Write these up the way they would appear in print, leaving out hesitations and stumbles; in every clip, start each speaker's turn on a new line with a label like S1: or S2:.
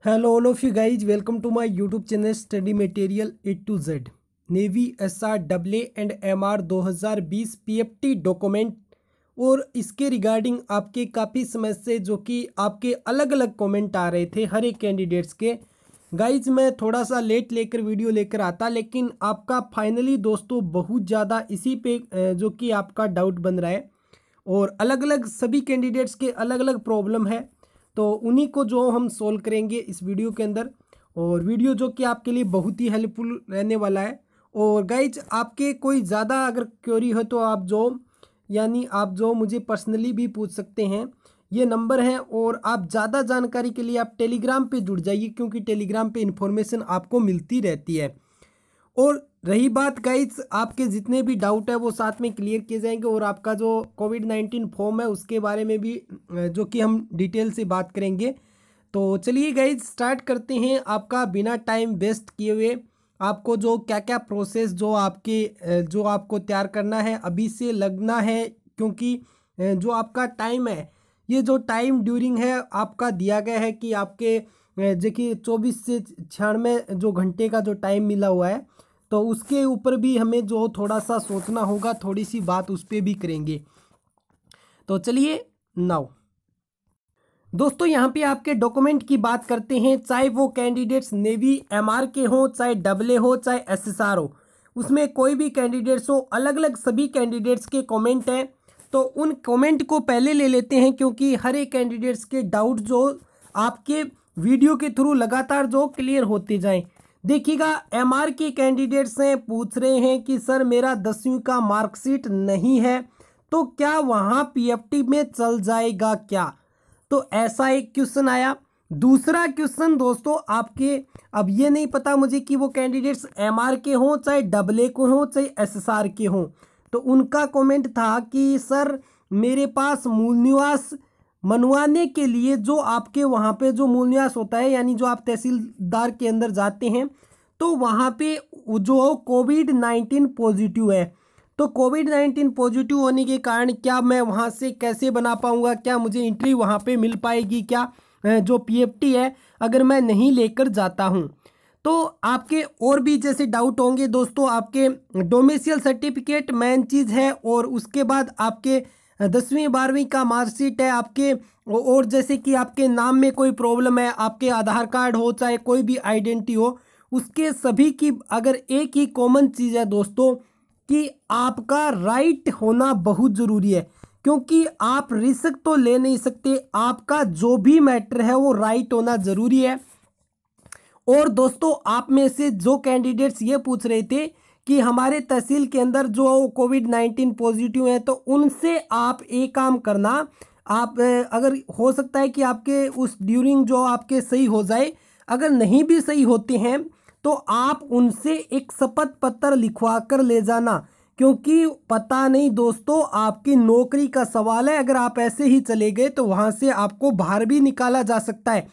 S1: Hello all of you guys, welcome to my YouTube channel study material A to Z. Navy SR W and MR 2020 PFT document और इसके regarding आपके काफ़ी समय से जो कि आपके अलग अलग कमेंट आ रहे थे हर एक कैंडिडेट्स के। गाइज मैं थोड़ा सा लेट लेकर वीडियो लेकर आता, लेकिन आपका फाइनली दोस्तों बहुत ज़्यादा इसी पे जो कि आपका डाउट बन रहा है और अलग अलग सभी कैंडिडेट्स के अलग अलग प्रॉब्लम है, तो उन्हीं को जो हम सोल्व करेंगे इस वीडियो के अंदर। और वीडियो जो कि आपके लिए बहुत ही हेल्पफुल रहने वाला है। और गाइज आपके कोई ज़्यादा अगर क्वेरी हो तो आप जो मुझे पर्सनली भी पूछ सकते हैं, ये नंबर है। और आप ज़्यादा जानकारी के लिए आप टेलीग्राम पे जुड़ जाइए, क्योंकि टेलीग्राम पे इन्फॉर्मेशन आपको मिलती रहती है। और रही बात गाइस, आपके जितने भी डाउट है वो साथ में क्लियर किए जाएंगे और आपका जो कोविड-19 फॉर्म है उसके बारे में भी जो कि हम डिटेल से बात करेंगे। तो चलिए गाइस स्टार्ट करते हैं। आपका बिना टाइम वेस्ट किए हुए आपको जो क्या क्या प्रोसेस जो आपको तैयार करना है अभी से लगना है, क्योंकि जो आपका टाइम है, ये जो टाइम ड्यूरिंग है आपका दिया गया है कि आपके देखिए 24 से 96 जो घंटे का जो टाइम मिला हुआ है, तो उसके ऊपर भी हमें जो थोड़ा सा सोचना होगा, थोड़ी सी बात उस पर भी करेंगे। तो चलिए नाउ दोस्तों यहाँ पे आपके डॉक्यूमेंट की बात करते हैं। चाहे वो कैंडिडेट्स नेवी एमआर के हों, चाहे डब्ल्यू हो, चाहे एसएसआर हो, उसमें कोई भी कैंडिडेट्स हो, अलग अलग सभी कैंडिडेट्स के कमेंट हैं। तो उन कमेंट को पहले ले लेते हैं, क्योंकि हर एक कैंडिडेट्स के डाउट जो आपके वीडियो के थ्रू लगातार जो क्लियर होते जाएं। देखिएगा, एमआर के कैंडिडेट्स हैं, पूछ रहे हैं कि सर मेरा 10वीं का मार्कशीट नहीं है, तो क्या वहाँ पीएफटी में चल जाएगा क्या? तो ऐसा एक क्वेश्चन आया। दूसरा क्वेश्चन दोस्तों आपके, अब ये नहीं पता मुझे कि वो कैंडिडेट्स एमआर के हों, चाहे डब्ल्यू के हों, चाहे एसएसआर के हों, तो उनका कमेंट था कि सर मेरे पास मूल निवास मनवाने के लिए जो आपके वहाँ पे जो मूल निवास होता है, यानी जो आप तहसीलदार के अंदर जाते हैं, तो वहाँ पे जो कोविड-19 पॉजिटिव है, तो कोविड-19 पॉजिटिव होने के कारण क्या मैं वहाँ से कैसे बना पाऊँगा? क्या मुझे एंट्री वहाँ पे मिल पाएगी क्या? जो पीएफटी है अगर मैं नहीं लेकर जाता हूँ। तो आपके और भी जैसे डाउट होंगे दोस्तों, आपके डोमिसाइल सर्टिफिकेट मेन चीज़ है, और उसके बाद आपके 10वीं 12वीं का मार्कशीट है आपके, और जैसे कि आपके नाम में कोई प्रॉब्लम है, आपके आधार कार्ड हो, चाहे कोई भी आइडेंटिटी हो, उसके सभी की अगर एक ही कॉमन चीज़ है दोस्तों कि आपका राइट होना बहुत ज़रूरी है, क्योंकि आप रिस्क तो ले नहीं सकते, आपका जो भी मैटर है वो राइट होना ज़रूरी है। और दोस्तों आप में से जो कैंडिडेट्स ये पूछ रहे थे कि हमारे तहसील के अंदर जो कोविड-19 पॉजिटिव है, तो उनसे आप एक काम करना, आप अगर हो सकता है कि आपके उस ड्यूरिंग जो आपके सही हो जाए, अगर नहीं भी सही होते हैं तो आप उनसे एक शपथ पत्र लिखवा कर ले जाना, क्योंकि पता नहीं दोस्तों आपकी नौकरी का सवाल है। अगर आप ऐसे ही चले गए तो वहाँ से आपको बाहर भी निकाला जा सकता है।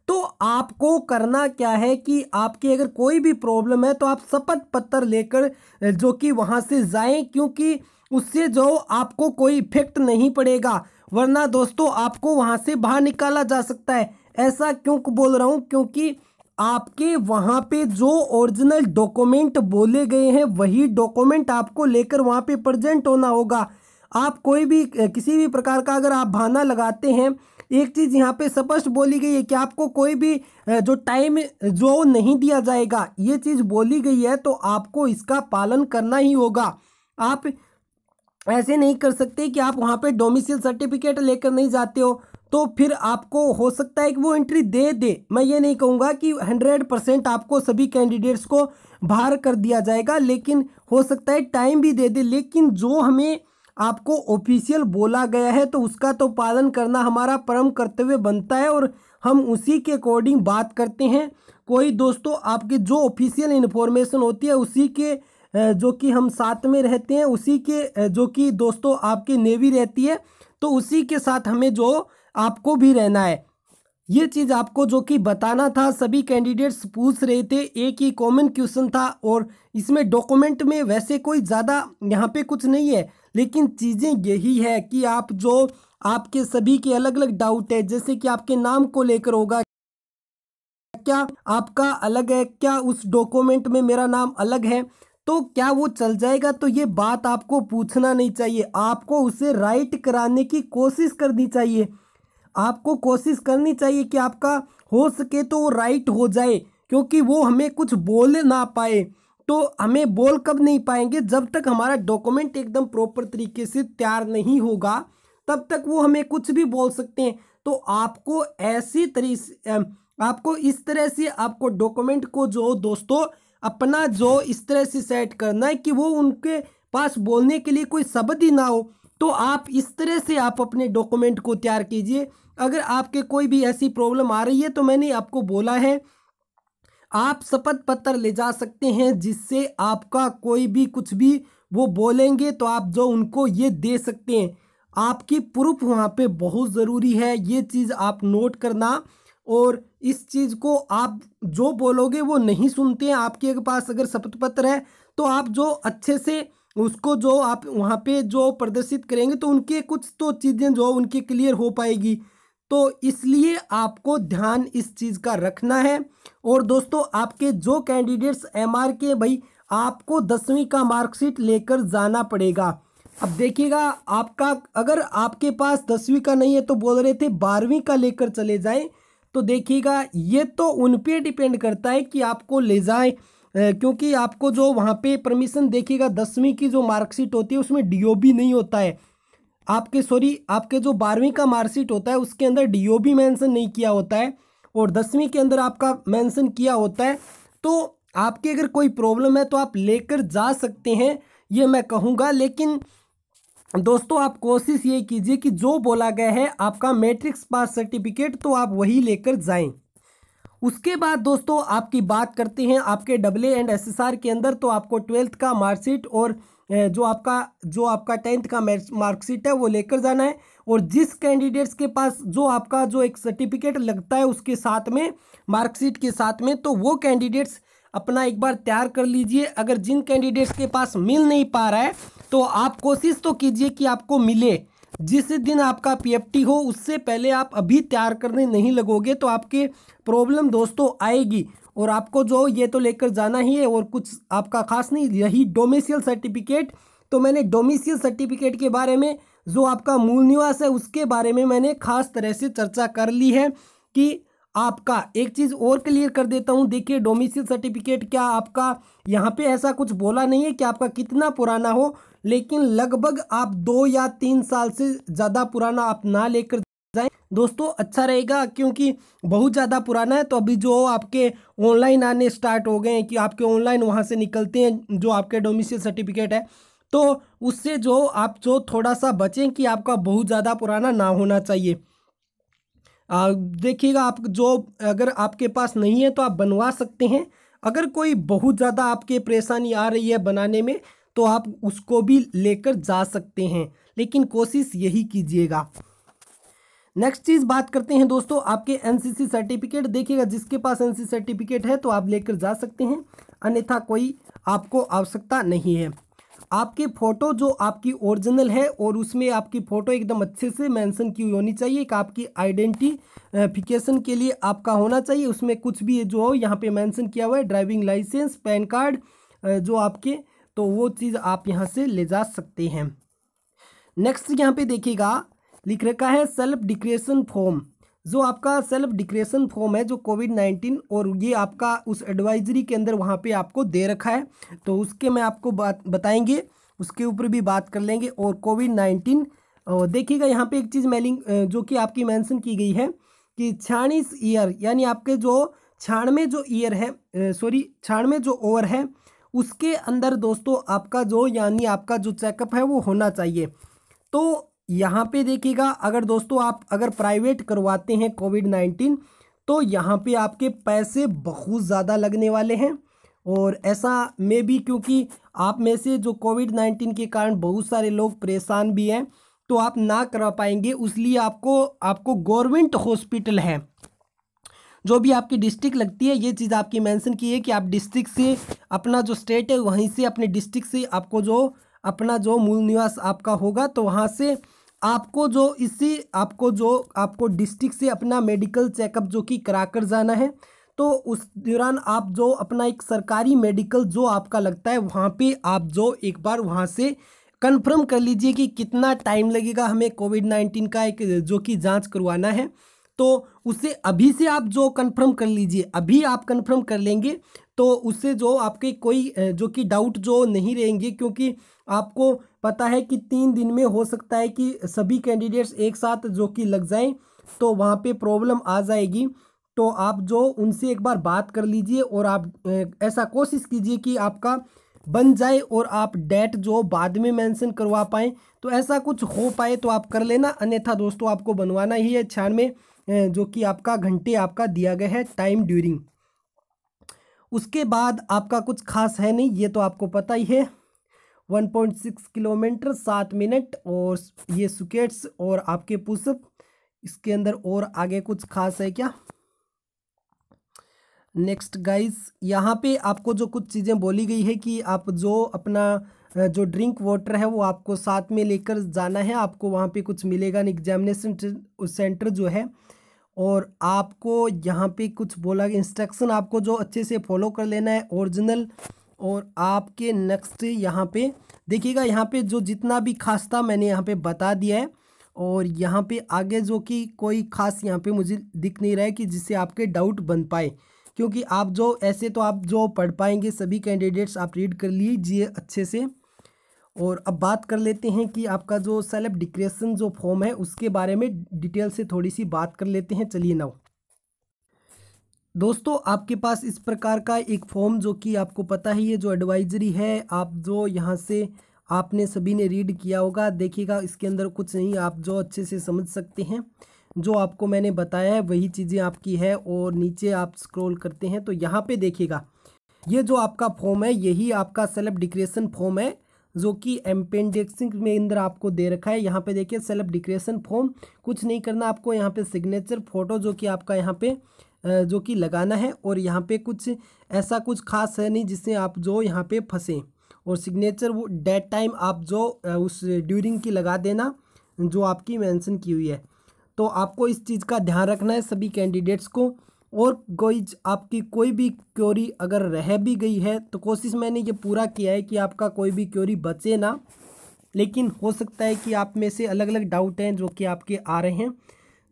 S1: तो आपको करना क्या है कि आपकी अगर कोई भी प्रॉब्लम है तो आप शपथ पत्र लेकर जो कि वहाँ से जाएं, क्योंकि उससे जो आपको कोई इफेक्ट नहीं पड़ेगा, वरना दोस्तों आपको वहाँ से बाहर निकाला जा सकता है। ऐसा क्यों बोल रहा हूँ? क्योंकि आपके वहाँ पे जो ओरिजिनल डॉक्यूमेंट बोले गए हैं वही डॉक्यूमेंट आपको लेकर वहाँ पे प्रेजेंट होना होगा। आप कोई भी किसी भी प्रकार का अगर आप बहाना लगाते हैं, एक चीज़ यहाँ पे स्पष्ट बोली गई है कि आपको कोई भी जो टाइम जो नहीं दिया जाएगा, ये चीज़ बोली गई है, तो आपको इसका पालन करना ही होगा। आप ऐसे नहीं कर सकते कि आप वहाँ पे डोमिसाइल सर्टिफिकेट लेकर नहीं जाते हो, तो फिर आपको हो सकता है कि वो एंट्री दे दे। मैं ये नहीं कहूँगा कि 100% आपको सभी कैंडिडेट्स को बाहर कर दिया जाएगा, लेकिन हो सकता है टाइम भी दे दे। लेकिन जो हमें आपको ऑफिशियल बोला गया है तो उसका तो पालन करना हमारा परम कर्तव्य बनता है, और हम उसी के अकॉर्डिंग बात करते हैं। कोई दोस्तों आपके जो ऑफिशियल इन्फॉर्मेशन होती है उसी के जो कि हम साथ में रहते हैं, उसी के जो कि दोस्तों आपकी नेवी रहती है, तो उसी के साथ हमें जो आपको भी रहना है। ये चीज़ आपको जो कि बताना था। सभी कैंडिडेट्स पूछ रहे थे, एक ही कॉमन क्वेश्चन था, और इसमें डॉक्यूमेंट में वैसे कोई ज़्यादा यहाँ पे कुछ नहीं है, लेकिन चीज़ें यही है कि आप जो आपके सभी के अलग अलग डाउट है, जैसे कि आपके नाम को लेकर होगा क्या आपका अलग है, क्या उस डॉक्यूमेंट में मेरा नाम अलग है, तो क्या वो चल जाएगा? तो ये बात आपको पूछना नहीं चाहिए, आपको उसे राइट कराने की कोशिश करनी चाहिए। आपको कोशिश करनी चाहिए कि आपका हो सके तो वो राइट हो जाए, क्योंकि वो हमें कुछ बोल ना पाए। तो हमें बोल कब नहीं पाएंगे? जब तक हमारा डॉक्यूमेंट एकदम प्रॉपर तरीके से तैयार नहीं होगा, तब तक वो हमें कुछ भी बोल सकते हैं। तो आपको ऐसी तरीके आपको इस तरह से आपको डॉक्यूमेंट को जो दोस्तों अपना जो इस तरह से सेट करना है कि वो उनके पास बोलने के लिए कोई शब्द ही ना हो। तो आप इस तरह से आप अपने डॉक्यूमेंट को तैयार कीजिए। अगर आपके कोई भी ऐसी प्रॉब्लम आ रही है तो मैंने आपको बोला है, आप शपथ पत्र ले जा सकते हैं, जिससे आपका कोई भी कुछ भी वो बोलेंगे तो आप जो उनको ये दे सकते हैं। आपकी प्रूफ वहाँ पे बहुत ज़रूरी है, ये चीज़ आप नोट करना। और इस चीज़ को आप जो बोलोगे वो नहीं सुनते हैं। आपके पास अगर शपथ पत्र है तो आप जो अच्छे से उसको जो आप वहाँ पे जो प्रदर्शित करेंगे तो उनके कुछ तो चीज़ें जो उनकी क्लियर हो पाएगी। तो इसलिए आपको ध्यान इस चीज़ का रखना है। और दोस्तों आपके जो कैंडिडेट्स एमआर के, भाई आपको 10वीं का मार्कशीट लेकर जाना पड़ेगा। अब देखिएगा, आपका अगर आपके पास 10वीं का नहीं है तो बोल रहे थे 12वीं का लेकर चले जाएं। तो देखिएगा ये तो उन पे डिपेंड करता है कि आपको ले जाएं, क्योंकि आपको जो वहाँ पे परमिशन देखिएगा 10वीं की जो मार्कशीट होती है उसमें डीओबी नहीं होता है। आपके जो 12वीं का मार्कशीट होता है उसके अंदर डीओबी मेंशन नहीं किया होता है, और 10वीं के अंदर आपका मेंशन किया होता है। तो आपके अगर कोई प्रॉब्लम है तो आप लेकर जा सकते हैं, ये मैं कहूँगा। लेकिन दोस्तों आप कोशिश ये कीजिए कि जो बोला गया है आपका मैट्रिक्स पास सर्टिफिकेट, तो आप वही लेकर जाएं। उसके बाद दोस्तों आपकी बात करते हैं आपके AA एंड SSR के अंदर। तो आपको 12th का मार्कशीट और जो आपका 10th का मार्कशीट है वो लेकर जाना है। और जिस कैंडिडेट्स के पास जो आपका जो एक सर्टिफिकेट लगता है उसके साथ में, मार्कशीट के साथ में, तो वो कैंडिडेट्स अपना एक बार तैयार कर लीजिए। अगर जिन कैंडिडेट्स के पास मिल नहीं पा रहा है तो आप कोशिश तो कीजिए कि आपको मिले। जिस दिन आपका PFT हो उससे पहले आप अभी तैयार करने नहीं लगोगे तो आपके प्रॉब्लम दोस्तों आएगी। और आपको जो ये तो लेकर जाना ही है, और कुछ आपका खास नहीं, यही डोमिसाइल सर्टिफिकेट। तो मैंने डोमिसाइल सर्टिफिकेट के बारे में, जो आपका मूल निवास है उसके बारे में मैंने खास तरह से चर्चा कर ली है। कि आपका एक चीज़ और क्लियर कर देता हूँ, देखिए डोमिसाइल सर्टिफिकेट क्या आपका यहाँ पे ऐसा कुछ बोला नहीं है कि आपका कितना पुराना हो, लेकिन लगभग आप 2 या 3 साल से ज़्यादा पुराना आप ना लेकर जाएं दोस्तों, अच्छा रहेगा। क्योंकि बहुत ज़्यादा पुराना है तो अभी जो आपके ऑनलाइन आने स्टार्ट हो गए हैं कि आपके ऑनलाइन वहाँ से निकलते हैं जो आपके डोमिसाइल सर्टिफिकेट है, तो उससे जो आप जो थोड़ा सा बचें कि आपका बहुत ज़्यादा पुराना ना होना चाहिए। देखिएगा, आप जो अगर आपके पास नहीं है तो आप बनवा सकते हैं। अगर कोई बहुत ज़्यादा आपके परेशानी आ रही है बनाने में तो आप उसको भी लेकर जा सकते हैं, लेकिन कोशिश यही कीजिएगा। नेक्स्ट चीज़ बात करते हैं दोस्तों आपके NCC सर्टिफिकेट। देखिएगा, जिसके पास NCC सर्टिफिकेट है तो आप लेकर जा सकते हैं, अन्यथा कोई आपको आवश्यकता नहीं है। आपकी फ़ोटो जो आपकी ओरिजिनल है और उसमें आपकी फ़ोटो एकदम अच्छे से मेंशन की हुई होनी चाहिए कि आपकी आइडेंटिफिकेशन के लिए आपका होना चाहिए। उसमें कुछ भी जो हो यहाँ पे मेंशन किया हुआ है, ड्राइविंग लाइसेंस, पैन कार्ड जो आपके, तो वो चीज़ आप यहाँ से ले जा सकते हैं। नेक्स्ट यहाँ पे देखिएगा लिख रखा है सेल्फ डिक्लेरेशन फॉर्म। जो आपका सेल्फ डिक्लेरेशन फॉर्म है जो कोविड-19, और ये आपका उस एडवाइजरी के अंदर वहाँ पे आपको दे रखा है, तो उसके मैं आपको बताएंगे, उसके ऊपर भी बात कर लेंगे। और कोविड-19 देखिएगा यहाँ पे एक चीज़ जो कि आपकी मेंशन की गई है कि 96 ईयर, यानी आपके जो 96 जो ईयर है, 96 जो ओवर है उसके अंदर दोस्तों आपका जो यानी आपका जो चेकअप है वो होना चाहिए। तो यहाँ पे देखिएगा, अगर दोस्तों आप अगर प्राइवेट करवाते हैं कोविड-19 तो यहाँ पे आपके पैसे बहुत ज़्यादा लगने वाले हैं। और ऐसा में भी क्योंकि आप में से जो कोविड-19 के कारण बहुत सारे लोग परेशान भी हैं, तो आप ना करा पाएंगे। इसलिए आपको गवर्नमेंट हॉस्पिटल है जो भी आपकी डिस्ट्रिक्ट लगती है, ये चीज़ आपकी मेंशन की है कि आप डिस्ट्रिक्ट से अपना जो स्टेट है वहीं से अपने डिस्ट्रिक्ट से आपको जो अपना जो मूल निवास आपका होगा तो वहाँ से आपको आपको डिस्ट्रिक्ट से अपना मेडिकल चेकअप जो कि करा कर जाना है। तो उस दौरान आप जो अपना एक सरकारी मेडिकल जो आपका लगता है वहाँ पे आप जो एक बार वहाँ से कंफर्म कर लीजिए कि कितना टाइम लगेगा हमें कोविड-19 का एक जो कि जांच करवाना है। तो उसे अभी से आप जो कंफर्म कर लीजिए, अभी आप कंफर्म कर लेंगे तो उससे जो आपके कोई जो कि डाउट जो नहीं रहेंगे, क्योंकि आपको पता है कि 3 दिन में हो सकता है कि सभी कैंडिडेट्स एक साथ जो कि लग जाएं, तो वहाँ पे प्रॉब्लम आ जाएगी। तो आप जो उनसे एक बार बात कर लीजिए और आप ऐसा कोशिश कीजिए कि आपका बन जाए और आप डेट जो बाद में मेंशन करवा पाएँ, तो ऐसा कुछ हो पाए तो आप कर लेना, अन्यथा दोस्तों आपको बनवाना ही है 96 जो कि आपका घंटे आपका दिया गया है टाइम ड्यूरिंग। उसके बाद आपका कुछ खास है नहीं, ये तो आपको पता ही है। 1.6 किलोमीटर 7 मिनट और ये स्क्वाट्स और आपके पुशअप, इसके अंदर और आगे कुछ खास है क्या? नेक्स्ट गाइस, यहाँ पे आपको जो कुछ चीज़ें बोली गई है कि आप जो अपना जो ड्रिंक वाटर है वो आपको साथ में लेकर जाना है, आपको वहाँ पे कुछ मिलेगा नहीं, एग्जामिनेशन सेंटर जो है। और आपको यहाँ पे कुछ बोला गया इंस्ट्रक्शन आपको जो अच्छे से फॉलो कर लेना है ओरिजिनल। और आपके नेक्स्ट यहाँ पे देखिएगा, यहाँ पे जो जितना भी खास था मैंने यहाँ पे बता दिया है। और यहाँ पे आगे जो कि कोई खास यहाँ पे मुझे दिख नहीं रहा है कि जिससे आपके डाउट बन पाए, क्योंकि आप जो ऐसे तो आप जो पढ़ पाएंगे सभी कैंडिडेट्स आप रीड कर लीजिए अच्छे से। और अब बात कर लेते हैं कि आपका जो सेल्फ डिक्लेरेशन जो फॉर्म है उसके बारे में डिटेल से थोड़ी सी बात कर लेते हैं। चलिए नाउ दोस्तों, आपके पास इस प्रकार का एक फॉर्म जो कि आपको पता ही है, जो एडवाइजरी है, आप जो यहाँ से आपने सभी ने रीड किया होगा, देखिएगा इसके अंदर कुछ नहीं, आप जो अच्छे से समझ सकते हैं। जो आपको मैंने बताया है वही चीज़ें आपकी है। और नीचे आप स्क्रॉल करते हैं तो यहाँ पे देखिएगा, ये जो आपका फॉर्म है यही आपका सेल्फ डिक्लेरेशन फॉर्म है, जो कि अपेंडिक्स में अंदर आपको दे रखा है। यहाँ पे देखिए सेल्फ डिक्लेरेशन फॉर्म, कुछ नहीं करना आपको, यहाँ पे सिग्नेचर फोटो जो कि आपका यहाँ पे जो कि लगाना है। और यहाँ पे कुछ ऐसा कुछ खास है नहीं जिससे आप जो यहाँ पे फंसे। और सिग्नेचर वो डेट टाइम आप जो उस ड्यूरिंग की लगा देना जो आपकी मेंशन की हुई है। तो आपको इस चीज़ का ध्यान रखना है सभी कैंडिडेट्स को। और कोई आपकी कोई भी क्वेरी अगर रह भी गई है तो कोशिश मैंने ये पूरा किया है कि आपका कोई भी क्वेरी बचे ना, लेकिन हो सकता है कि आप में से अलग अलग डाउट हैं जो कि आपके आ रहे हैं।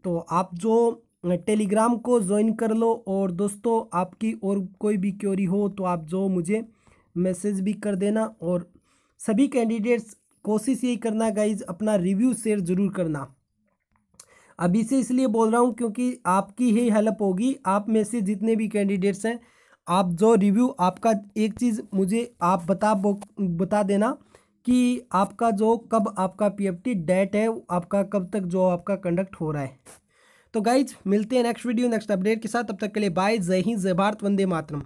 S1: तो आप जो टेलीग्राम को ज्वाइन कर लो। और दोस्तों आपकी और कोई भी क्वेरी हो तो आप जो मुझे मैसेज भी कर देना। और सभी कैंडिडेट्स कोशिश यही करना गाइज, अपना रिव्यू शेयर ज़रूर करना। अभी से इसलिए बोल रहा हूँ क्योंकि आपकी ही हेल्प होगी, आप में से जितने भी कैंडिडेट्स हैं, आप जो रिव्यू आपका एक चीज़ मुझे आप बता देना कि आपका जो कब आपका पीएफटी डेट है, आपका कब तक जो आपका कंडक्ट हो रहा है। तो गाइज मिलते हैं नेक्स्ट वीडियो नेक्स्ट अपडेट के साथ, तब तक के लिए बाय, जय हिंद, जय भारत, वंदे मातरम।